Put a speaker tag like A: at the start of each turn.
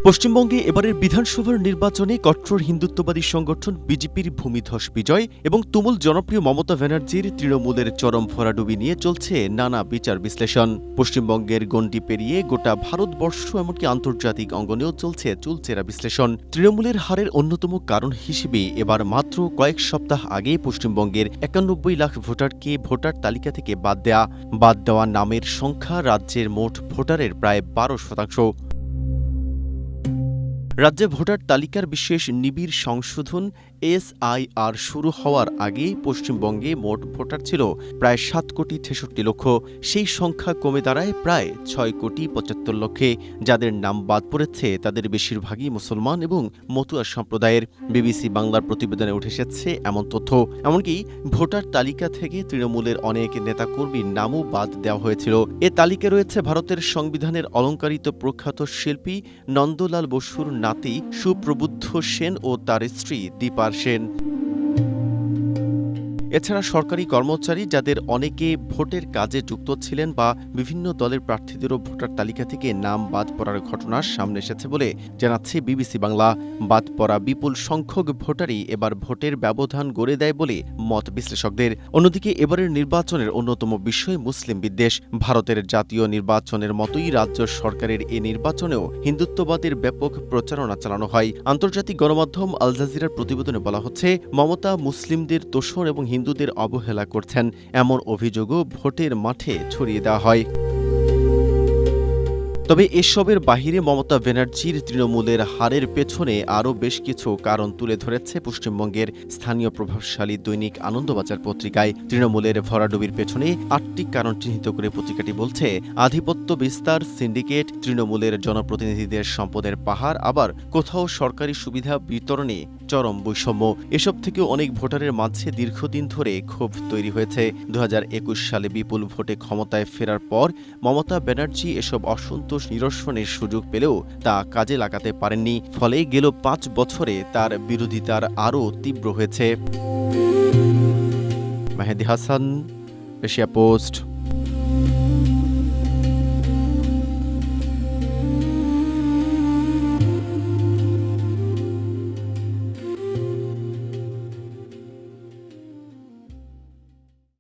A: পশ্চিমবঙ্গে এবারের বিধানসভার নির্বাচনে কট্টর হিন্দুত্ববাদী সংগঠন বিজেপির ভূমিধস বিজয় এবং তুমুল জনপ্রিয় মমতা ব্যানার্জির তৃণমূলের চরম ভরাডুবি নিয়ে চলছে নানা বিচার বিশ্লেষণ। পশ্চিমবঙ্গের গণ্ডি পেরিয়ে গোটা ভারতবর্ষ এমনকি আন্তর্জাতিক অঙ্গনেও চলছে চুলচেরা বিশ্লেষণ। তৃণমূলের হারের অন্যতম কারণ হিসেবে এবার মাত্র কয়েক সপ্তাহ আগে পশ্চিমবঙ্গের ৯১ লাখ ভোটারকে ভোটার তালিকা থেকে বাদ দেওয়া নামের সংখ্যা রাজ্যের মোট ভোটারের প্রায় ১২%। রাজ্যে ভোটার তালিকার বিশেষ নিবিড় সংশোধন এসআইআর শুরু হওয়ার আগে পশ্চিমবঙ্গে মোট ভোটার ছিল প্রায় ৭,৬৩,০০,০০০ লক্ষ। সেই সংখ্যা কমে দাঁড়ায় প্রায় ৬,৭৫,০০,০০০ যাদের নাম বাদ পড়েছে তাদের বেশিরভাগই মুসলমান এবং মতুয়া সম্প্রদায়ের। বিবিসি বাংলার প্রতিবেদনে উঠে এসেছে এমন তথ্য। এমনকি ভোটার তালিকা থেকে তৃণমূলের অনেক নেতাকর্মীর নামও বাদ দেওয়া হয়েছিল। এ তালিকায় রয়েছে ভারতের সংবিধানের অলঙ্কারিত প্রখ্যাত শিল্পী নন্দলাল বসুর নাতি সুপ্রবুদ্ধ সেন ও তার স্ত্রী দীপা সেন। এছাড়া সরকারি কর্মচারী যাদের অনেকে ভোটের কাজে যুক্ত ছিলেন বা বিভিন্ন দলের প্রার্থীদেরও ভোটার তালিকা থেকে নাম বাদ পড়ার ঘটনা সামনে এসেছে বলে জানাচ্ছে বিবিসি বাংলা। বাদ পড়া বিপুল সংখ্যক ভোটারই এবার ভোটের ব্যবধান গড়ে দেয় বলে মত বিশ্লেষকদের। অন্যদিকে এবারের নির্বাচনের অন্যতম বিষয় মুসলিম বিদ্বেষ। ভারতের জাতীয় নির্বাচনের মতোই রাজ্য সরকারের এ নির্বাচনেও হিন্দুত্ববাদের ব্যাপক প্রচারণা চালানো হয়। আন্তর্জাতিক গণমাধ্যম আল জাজিরার প্রতিবেদনে বলা হচ্ছে, মমতা মুসলিমদের তোষণ এবং হিন্দুদের অবহেলা করছেন এমন অভিযোগও ভোটের মাঠে ছড়িয়ে দেওয়া হয়। তবে এসবের বাহিরে মমতা ব্যানার্জির তৃণমূলের হারের পেছনে আরও বেশ কিছু কারণ তুলে ধরেছে পশ্চিমবঙ্গের স্থানীয় প্রভাবশালী দৈনিক আনন্দবাজার পত্রিকায়। তৃণমূলের ভরাডুবির পেছনে ৮টি কারণ চিহ্নিত করে পত্রিকাটি বলছে, আধিপত্য বিস্তার, সিন্ডিকেট, তৃণমূলের জনপ্রতিনিধিদের সম্পদের পাহাড়, আবার কোথাও সরকারি সুবিধা বিতরণে চরম বৈষম্য। এসব থেকেও অনেক ভোটারের মাঝে দীর্ঘদিন ধরে ক্ষোভ তৈরি হয়েছে। ২০২১ সালে বিপুল ভোটে ক্ষমতায় ফেরার পর মমতা ব্যানার্জি এসব অসন্তোষ নিরসনের সুযোগ পেলেও তা কাজে লাগাতে পারেননি। ফলে গেল ৫ বছরে তার বিরোধিতার আরও তীব্র হয়েছে। মেহেদী হাসান, এশিয়া পোস্ট।